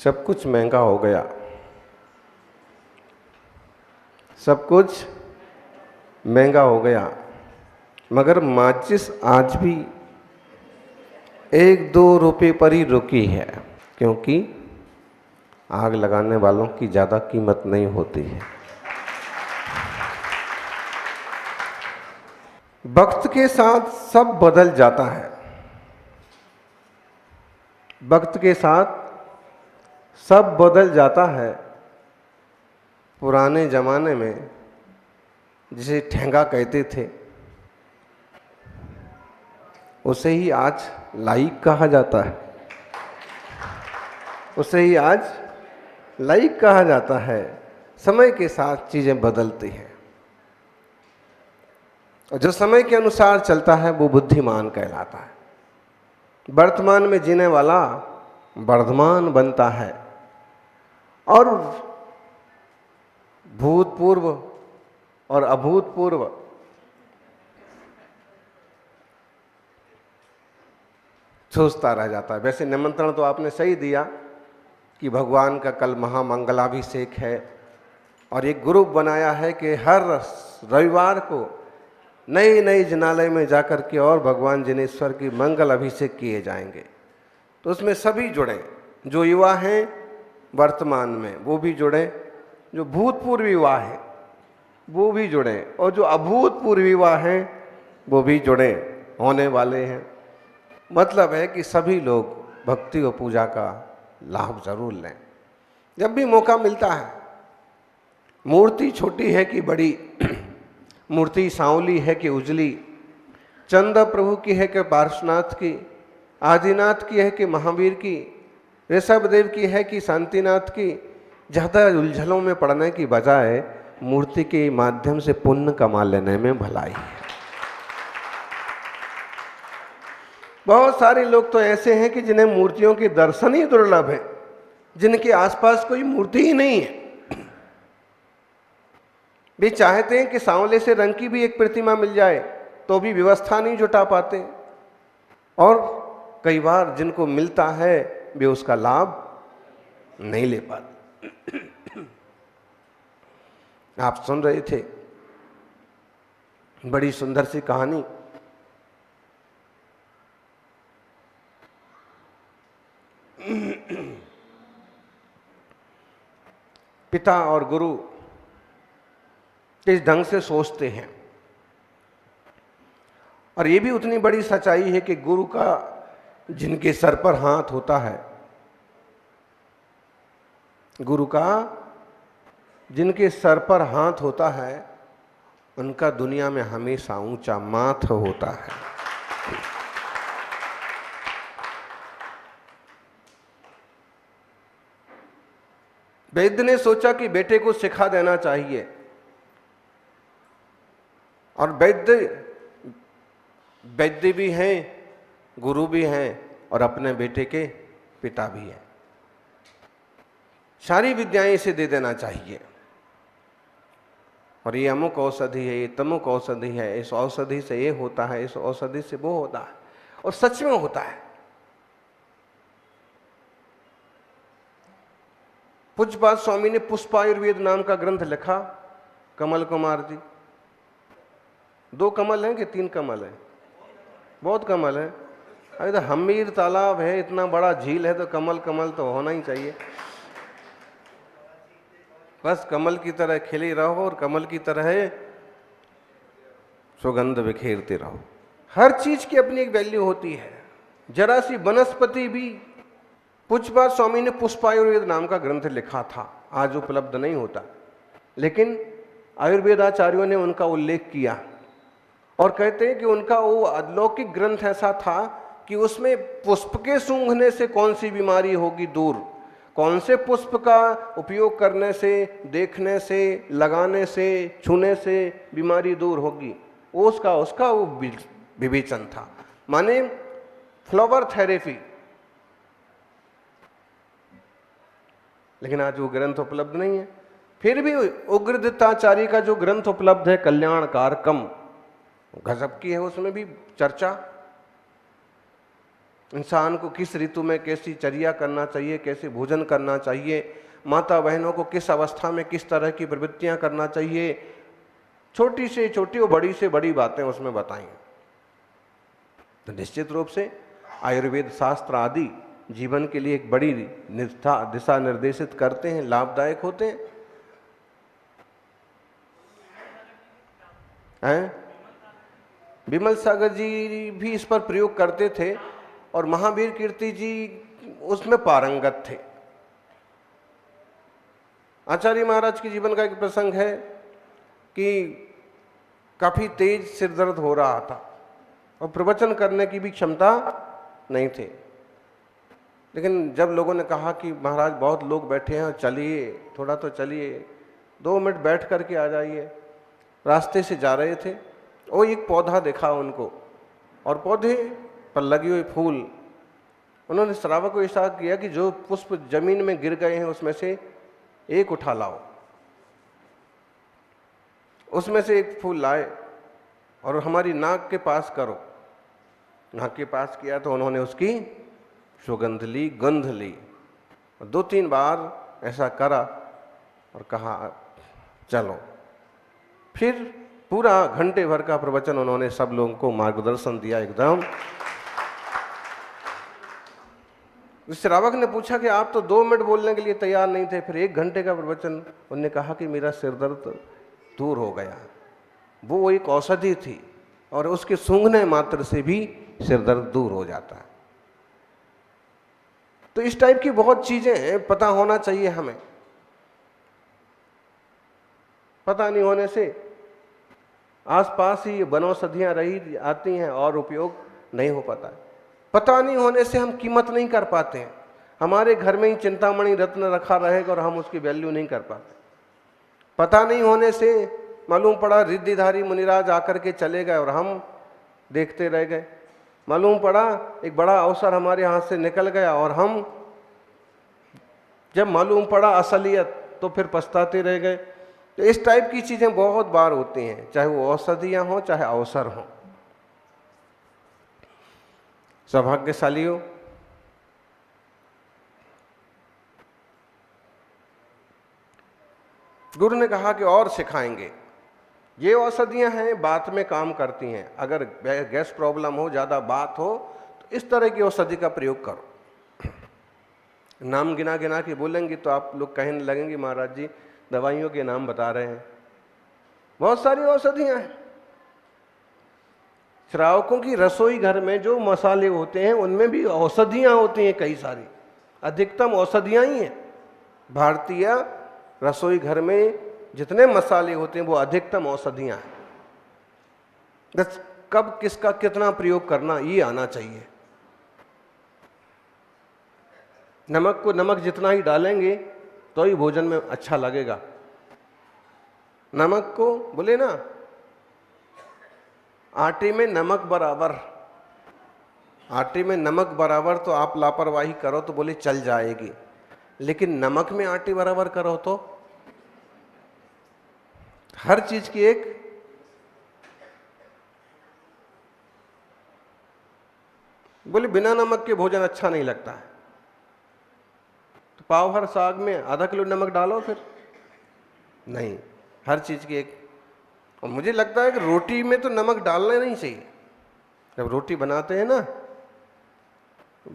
सब कुछ महंगा हो गया, सब कुछ महंगा हो गया, मगर माचिस आज भी 1-2 रुपये पर ही रुकी है, क्योंकि आग लगाने वालों की ज़्यादा कीमत नहीं होती है। वक्त के साथ सब बदल जाता है, वक्त के साथ सब बदल जाता है। पुराने ज़माने में जिसे ठेंगा कहते थे, उसे ही आज लाइक कहा जाता है, उसे ही आज लाइक कहा जाता है। समय के साथ चीज़ें बदलती हैं, और जो समय के अनुसार चलता है वो बुद्धिमान कहलाता है। वर्तमान में जीने वाला वर्धमान बनता है, और भूतपूर्व और अभूतपूर्व सोचता रह जाता है। वैसे निमंत्रण तो आपने सही दिया कि भगवान का कल महामंगलाभिषेक है, और एक ग्रुप बनाया है कि हर रविवार को नई नई जिनालय में जाकर के और भगवान जिनेश्वर की मंगल अभिषेक किए जाएंगे। तो उसमें सभी जुड़े, जो युवा हैं वर्तमान में वो भी जुड़े, जो भूतपूर्व युवा हैं वो भी जुड़े, और जो अभूतपूर्व युवा हैं वो भी जुड़े होने वाले हैं। मतलब है कि सभी लोग भक्ति और पूजा का लाभ जरूर लें जब भी मौका मिलता है। मूर्ति छोटी है कि बड़ी, मूर्ति सांवली है कि उजली, चंदा प्रभु की है कि पार्श्वनाथ की, आदिनाथ की है कि महावीर की, ऋषभदेव की है कि शांतिनाथ की। ज़्यादा उलझनों में पड़ने की बजाय मूर्ति के माध्यम से पुण्य कमा लेने में भलाई है। बहुत सारे लोग तो ऐसे हैं कि जिन्हें मूर्तियों के दर्शन ही दुर्लभ है, जिनके आसपास कोई मूर्ति ही नहीं है। वे चाहते हैं कि सांवले से रंग की भी एक प्रतिमा मिल जाए, तो भी व्यवस्था नहीं जुटा पाते, और कई बार जिनको मिलता है वे उसका लाभ नहीं ले पाते। आप सुन रहे थे बड़ी सुंदर सी कहानी। पिता और गुरु किस ढंग से सोचते हैं, और ये भी उतनी बड़ी सच्चाई है कि गुरु का जिनके सर पर हाथ होता है, गुरु का जिनके सर पर हाथ होता है, उनका दुनिया में हमेशा ऊंचा माथ होता है। वैद्य ने सोचा कि बेटे को सिखा देना चाहिए, और वैद्य भी हैं, गुरु भी हैं, और अपने बेटे के पिता भी हैं। सारी विद्याएं इसे दे देना चाहिए, और ये अमुक औषधि है, ये तमुक औषधि है, इस औषधि से ये होता है, इस औषधि से वो होता है, और सच में होता है। पूज्यपाद स्वामी ने पुष्पायुर्वेद नाम का ग्रंथ लिखा, कमल कुमार जी। 2 कमल हैं कि 3 कमल हैं? बहुत कमल है। अरे तो हमीर तालाब है, इतना बड़ा झील है, तो कमल कमल तो होना ही चाहिए। बस कमल की तरह खिले रहो, और कमल की तरह सुगंध बिखेरते रहो। हर चीज की अपनी एक वैल्यू होती है। जरा सी वनस्पति भी, पूज्यपाद स्वामी ने पुष्पायुर्वेद नाम का ग्रंथ लिखा था, आज उपलब्ध नहीं होता, लेकिन आयुर्वेदाचार्यों ने उनका उल्लेख किया, और कहते हैं कि उनका वो अलौकिक ग्रंथ ऐसा था कि उसमें पुष्प के सूंघने से कौन सी बीमारी होगी दूर, कौन से पुष्प का उपयोग करने से, देखने से, लगाने से, छूने से बीमारी दूर होगी, उसका वो विवेचन था। माने फ्लावर थेरेपी। लेकिन आज वो ग्रंथ उपलब्ध नहीं है। फिर भी उग्रदत्ताचार्य का जो ग्रंथ उपलब्ध है, कल्याणकारकम, गजब की है, उसमें भी चर्चा। इंसान को किस ऋतु में कैसी चर्या करना चाहिए, कैसे भोजन करना चाहिए, माता बहनों को किस अवस्था में किस तरह की प्रवृत्तियां करना चाहिए, छोटी से छोटी और बड़ी से बड़ी बातें उसमें बताई। तो निश्चित रूप से आयुर्वेद शास्त्र आदि जीवन के लिए एक बड़ी दिशा निर्देशित करते हैं, लाभदायक होते हैं। विमल सागर जी भी इस पर प्रयोग करते थे और महावीर कीर्ति जी उसमें पारंगत थे। आचार्य महाराज के जीवन का एक प्रसंग है कि काफी तेज सिर दर्द हो रहा था और प्रवचन करने की भी क्षमता नहीं थी। लेकिन जब लोगों ने कहा कि महाराज बहुत लोग बैठे हैं, चलिए थोड़ा तो चलिए, 2 मिनट बैठ करके आ जाइए। रास्ते से जा रहे थे, वो एक पौधा देखा उनको और पौधे पर लगे हुए फूल, उन्होंने श्रावक को इशारा किया कि जो पुष्प जमीन में गिर गए हैं उसमें से एक उठा लाओ। उसमें से एक फूल लाए और हमारी नाक के पास करो। नाक के पास किया तो उन्होंने उसकी सुगंध ली, गंध ली। 2-3 बार ऐसा करा और कहा चलो। फिर पूरा घंटे भर का प्रवचन उन्होंने सब लोगों को मार्गदर्शन दिया एकदम। श्रावक ने पूछा कि आप तो 2 मिनट बोलने के लिए तैयार नहीं थे, फिर 1 घंटे का प्रवचन। उन्होंने कहा कि मेरा सिर दर्द दूर हो गया। वो एक औषधि थी और उसके सूंघने मात्र से भी सिर दर्द दूर हो जाता है। तो इस टाइप की बहुत चीजें पता होना चाहिए हमें। पता नहीं होने से आसपास ही वनौषधियां रही आती हैं और उपयोग नहीं हो पाता है। पता नहीं होने से हम कीमत नहीं कर पाते हैं। हमारे घर में ही चिंतामणि रत्न रखा रहेगा और हम उसकी वैल्यू नहीं कर पाते। पता नहीं होने से मालूम पड़ा रिद्धिधारी मुनिराज आकर के चले गए और हम देखते रह गए। मालूम पड़ा एक बड़ा अवसर हमारे हाथ से निकल गया और हम जब मालूम पड़ा असलियत तो फिर पछताते रह गए। तो इस टाइप की चीजें बहुत बार होती हैं, चाहे वो औषधियां हों चाहे अवसर हों। सौभाग्यशाली हो गुरु ने कहा कि और सिखाएंगे। ये औषधियां हैं, बात में काम करती हैं। अगर गैस प्रॉब्लम हो, ज़्यादा बात हो, तो इस तरह की औषधि का प्रयोग करो। नाम गिना गिना के बोलेंगे तो आप लोग कहने लगेंगे महाराज जी दवाइयों के नाम बता रहे हैं। बहुत सारी औषधियां हैं। श्रावकों की रसोई घर में जो मसाले होते हैं उनमें भी औषधियां होती हैं कई सारी। अधिकतम औषधियां ही हैं। भारतीय रसोई घर में जितने मसाले होते हैं वो अधिकतम औषधियां हैं। बस कब किसका कितना प्रयोग करना ये आना चाहिए। नमक को नमक जितना ही डालेंगे तो ही भोजन में अच्छा लगेगा। नमक को बोले ना आटे में नमक बराबर, आटे में नमक बराबर, तो आप लापरवाही करो तो बोले चल जाएगी, लेकिन नमक में आटे बराबर करो तो हर चीज की एक बोले बिना नमक के भोजन अच्छा नहीं लगता है। तो पाव भर साग में आधा किलो नमक डालो, फिर नहीं, हर चीज की एक। और मुझे लगता है कि रोटी में तो नमक डालना नहीं चाहिए। जब रोटी बनाते हैं ना,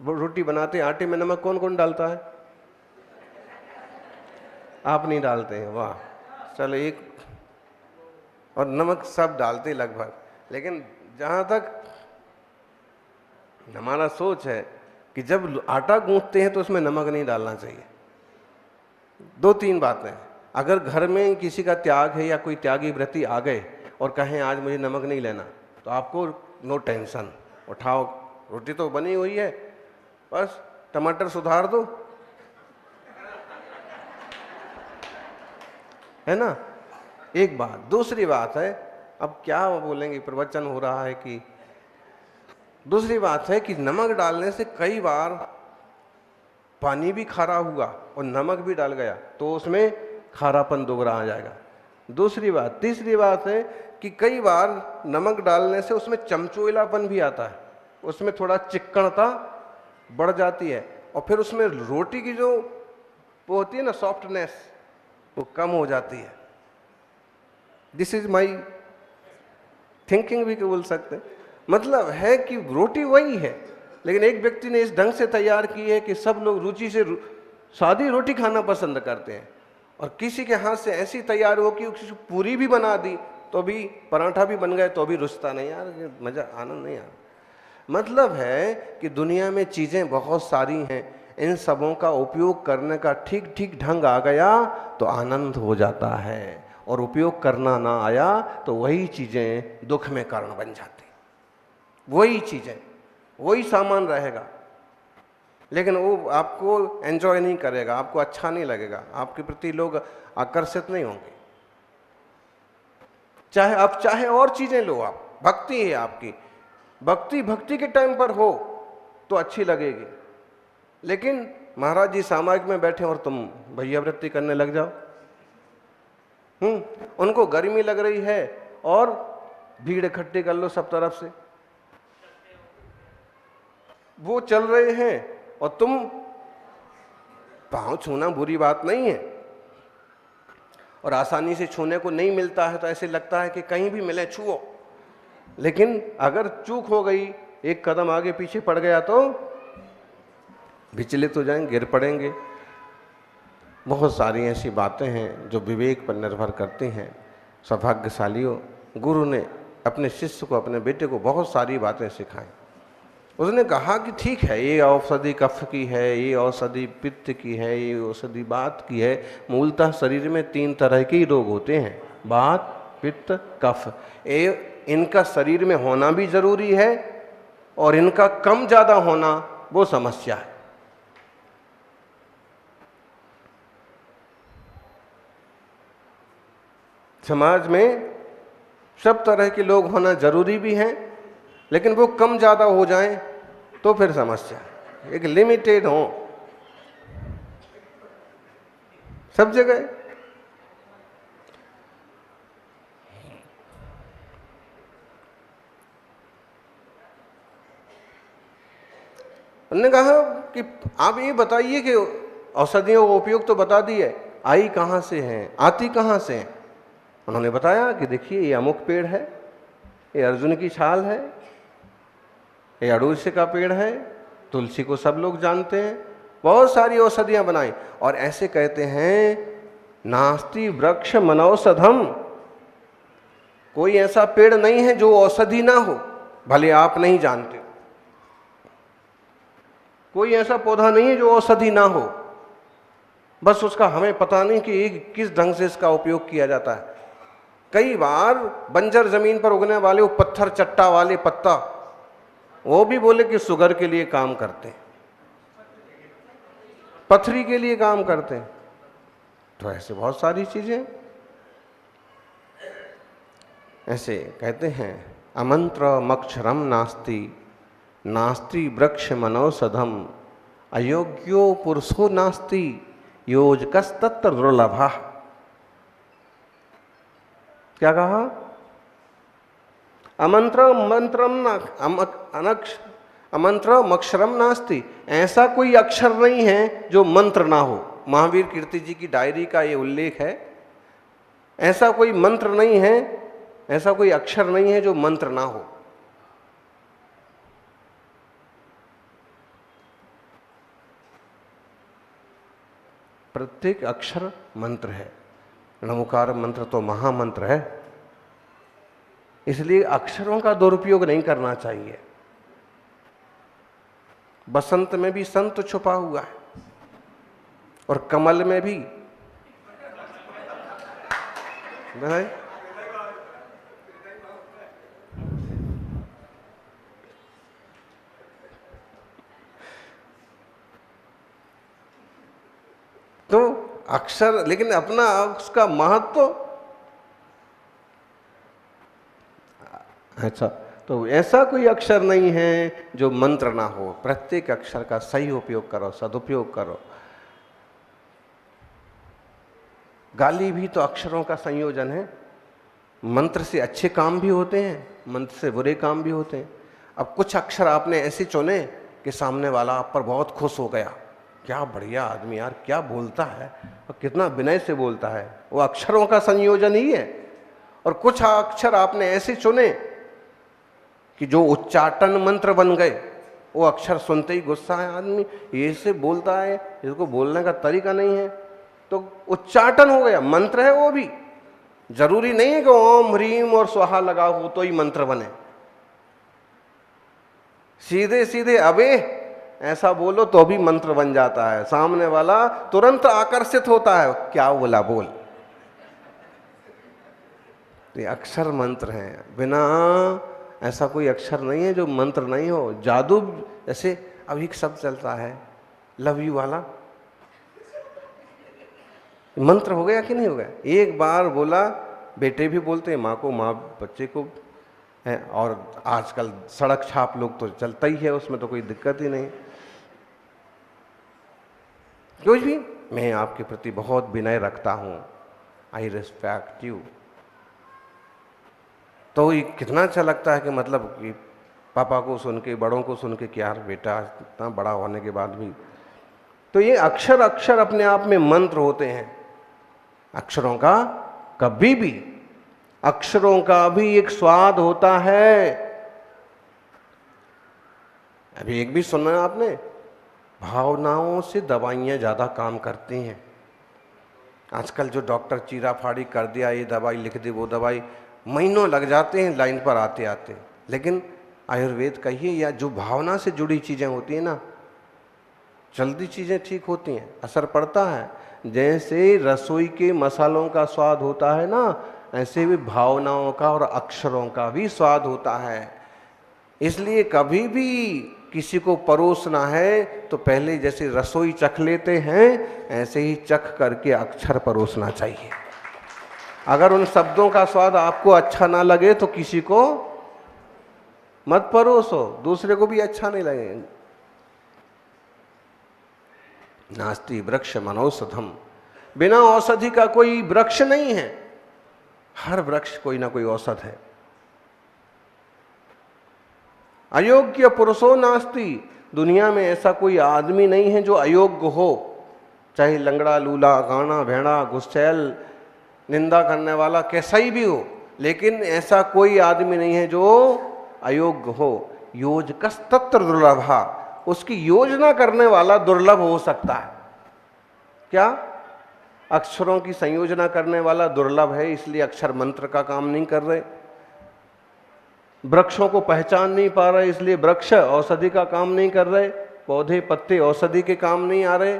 रोटी बनाते हैं आटे में नमक कौन कौन डालता है? आप नहीं डालते हैं, वाह, चलो एक। और नमक सब डालते लगभग, लेकिन जहां तक हमारा सोच है कि जब आटा गूंथते हैं तो उसमें नमक नहीं डालना चाहिए। 2-3 बातें। अगर घर में किसी का त्याग है या कोई त्यागी व्रती आ गए और कहें आज मुझे नमक नहीं लेना, तो आपको नो टेंशन, उठाओ, रोटी तो बनी हुई है, बस टमाटर सुधार दो, है ना। एक बात। दूसरी बात है, अब क्या बोलेंगे, प्रवचन हो रहा है कि दूसरी बात है कि नमक डालने से कई बार पानी भी खारा हुआ और नमक भी डाल गया तो उसमें खारापन दोगुना आ जाएगा। दूसरी बात। तीसरी बात है कि कई बार नमक डालने से उसमें चमचोइलापन भी आता है, उसमें थोड़ा चिक्कणता बढ़ जाती है, और फिर उसमें रोटी की जो वो होती है ना सॉफ्टनेस, वो कम हो जाती है। दिस इज माई थिंकिंग भी बोल सकते हैं। मतलब है कि रोटी वही है, लेकिन एक व्यक्ति ने इस ढंग से तैयार की है कि सब लोग रुचि से सादी रोटी खाना पसंद करते हैं, और किसी के हाथ से ऐसी तैयार हो कि किसी पूरी भी बना दी तो भी, पराठा भी बन गए तो भी रुचता नहीं, यार ये मजा आनंद नहीं आ रहा। मतलब है कि दुनिया में चीजें बहुत सारी हैं, इन सबों का उपयोग करने का ठीक ठीक ढंग आ गया तो आनंद हो जाता है, और उपयोग करना ना आया तो वही चीजें दुख में कारण बन जाती। वही चीजें, वही सामान रहेगा, लेकिन वो आपको एंजॉय नहीं करेगा, आपको अच्छा नहीं लगेगा, आपके प्रति लोग आकर्षित नहीं होंगे। चाहे और चीजें लो, आप भक्ति है आपकी, भक्ति के टाइम पर हो तो अच्छी लगेगी, लेकिन महाराज जी सामाजिक में बैठे और तुम भैया वृत्ति करने लग जाओ, उनको गर्मी लग रही है और भीड़ इकट्ठी कर लो सब तरफ से, वो चल रहे हैं और तुम, पांव छूना बुरी बात नहीं है, और आसानी से छूने को नहीं मिलता है तो ऐसे लगता है कि कहीं भी मिले छुओ, लेकिन अगर चूक हो गई, एक कदम आगे पीछे पड़ गया तो विचलित हो जाएंगे, गिर पड़ेंगे। बहुत सारी ऐसी बातें हैं जो विवेक पर निर्भर करती हैं। सौभाग्यशालियों, गुरु ने अपने शिष्य को, अपने बेटे को बहुत सारी बातें सिखाई। उसने कहा कि ठीक है, ये औषधि कफ की है, ये औषधि पित्त की है, ये औषधि वात की है। मूलतः शरीर में 3 तरह के रोग होते हैं, वात, पित्त, कफ। इनका शरीर में होना भी जरूरी है, और इनका कम ज्यादा होना वो समस्या है। समाज में सब तरह के लोग होना जरूरी भी हैं, लेकिन वो कम ज्यादा हो जाएं तो फिर समस्या। एक लिमिटेड हो सब जगह। उन्होंने कहा कि आप ये बताइए कि औषधियों का उपयोग तो बता दिए, आई कहाँ से हैं, आती कहाँ से हैं। उन्होंने बताया कि देखिए ये अमुक पेड़ है, ये अर्जुन की छाल है, ये अड़ूसी का पेड़ है, तुलसी को सब लोग जानते हैं, बहुत सारी औषधियां बनाई। और ऐसे कहते हैं नास्ति वृक्ष मनौषधम, कोई ऐसा पेड़ नहीं है जो औषधि ना हो, भले आप नहीं जानते हो। कोई ऐसा पौधा नहीं है जो औषधि ना हो, बस उसका हमें पता नहीं कि किस ढंग से इसका उपयोग किया जाता है। कई बार बंजर जमीन पर उगने वाले वो पत्थर चट्टा वाले पत्ता, वो भी बोले कि शुगर के लिए काम करते हैं, पथरी के लिए काम करते हैं। तो ऐसे बहुत सारी चीजें ऐसे कहते हैं। अमंत्र मक्षरम नास्ति, नास्ति वृक्ष मनौषधम, अयोग्यो पुरुषो नास्ति, योजकस्तत्र दुर्लभा। क्या कहा? अमंत्र मक्षरम नास्ति, ऐसा कोई अक्षर नहीं है जो मंत्र ना हो। महावीर कीर्ति जी की डायरी का ये उल्लेख है। ऐसा कोई मंत्र नहीं है, ऐसा कोई अक्षर नहीं है जो मंत्र ना हो। प्रत्येक अक्षर मंत्र है। नमोकार मंत्र तो महामंत्र है, इसलिए अक्षरों का दुरुपयोग नहीं करना चाहिए। बसंत में भी संत छुपा हुआ है, और कमल में भी। भाई तो अक्षर, लेकिन अपना उसका महत्व। अच्छा, तो ऐसा कोई अक्षर नहीं है जो मंत्र ना हो। प्रत्येक अक्षर का सही उपयोग करो, सदुपयोग करो। गाली भी तो अक्षरों का संयोजन है। मंत्र से अच्छे काम भी होते हैं, मंत्र से बुरे काम भी होते हैं। अब कुछ अक्षर आपने ऐसे चुने कि सामने वाला आप पर बहुत खुश हो गया, क्या बढ़िया आदमी यार, क्या बोलता है और कितना विनय से बोलता है। वो अक्षरों का संयोजन ही है। और कुछ अक्षर आपने ऐसे चुने कि जो उच्चाटन मंत्र बन गए। वो अक्षर सुनते ही गुस्सा है आदमी, ये से बोलता है, इसको बोलने का तरीका नहीं है, तो उच्चाटन हो गया, मंत्र है वो भी। जरूरी नहीं है कि ओम ह्रीम और स्वाहा लगा हो तो ही मंत्र बने। सीधे सीधे अबे ऐसा बोलो तो भी मंत्र बन जाता है, सामने वाला तुरंत आकर्षित होता है, क्या बोला बोल। ये अक्षर मंत्र हैं, बिना ऐसा कोई अक्षर नहीं है जो मंत्र नहीं हो। जादू, जैसे अभी एक शब्द चलता है लव यू वाला, मंत्र हो गया कि नहीं हो गया? एक बार बोला, बेटे भी बोलते हैं माँ को, माँ बच्चे को है, और आजकल सड़क छाप लोग तो चलता ही है, उसमें तो कोई दिक्कत ही नहीं। कुछ भी, मैं आपके प्रति बहुत विनय रखता हूं, आई रिस्पेक्ट यू। तो ये कितना अच्छा लगता है कि मतलब कि पापा को सुन के, बड़ों को सुन के कि यार बेटा इतना बड़ा होने के बाद भी। तो ये अक्षर अक्षर अपने आप में मंत्र होते हैं। अक्षरों का कभी भी, अक्षरों का भी एक स्वाद होता है। अभी एक भी सुना है आपने, भावनाओं से दवाइयां ज्यादा काम करती हैं। आजकल जो डॉक्टर चीरा फाड़ी कर दिया, ये दवाई लिख दी, वो दवाई, महीनों लग जाते हैं लाइन पर आते आते। लेकिन आयुर्वेद कहिए या जो भावना से जुड़ी चीजें होती हैं ना, जल्दी चीजें ठीक होती हैं, असर पड़ता है। जैसे रसोई के मसालों का स्वाद होता है ना, ऐसे भी भावनाओं का और अक्षरों का भी स्वाद होता है। इसलिए कभी भी किसी को परोसना है तो पहले जैसे रसोई चख लेते हैं, ऐसे ही चख करके अक्षर परोसना चाहिए। अगर उन शब्दों का स्वाद आपको अच्छा ना लगे तो किसी को मत परोसो, दूसरे को भी अच्छा नहीं लगेगा। नास्ति वृक्ष मनौषधम, बिना औषधि का कोई वृक्ष नहीं है। हर वृक्ष कोई ना कोई औषध है। अयोग्य पुरुषो नास्ति, दुनिया में ऐसा कोई आदमी नहीं है जो अयोग्य हो, चाहे लंगड़ा, लूला, गाना, भेड़ा, गुस्सैल, निंदा करने वाला कैसा ही भी हो, लेकिन ऐसा कोई आदमी नहीं है जो अयोग्य हो। योजकस तत्र दुर्लभा, उसकी योजना करने वाला दुर्लभ हो सकता है। क्या? अक्षरों की संयोजना करने वाला दुर्लभ है, इसलिए अक्षर मंत्र का काम नहीं कर रहे। वृक्षों को पहचान नहीं पा रहे, इसलिए वृक्ष औषधि का काम नहीं कर रहे, पौधे पत्ते औषधि के काम नहीं आ रहे।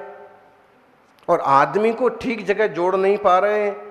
और आदमी को ठीक जगह जोड़ नहीं पा रहे हैं,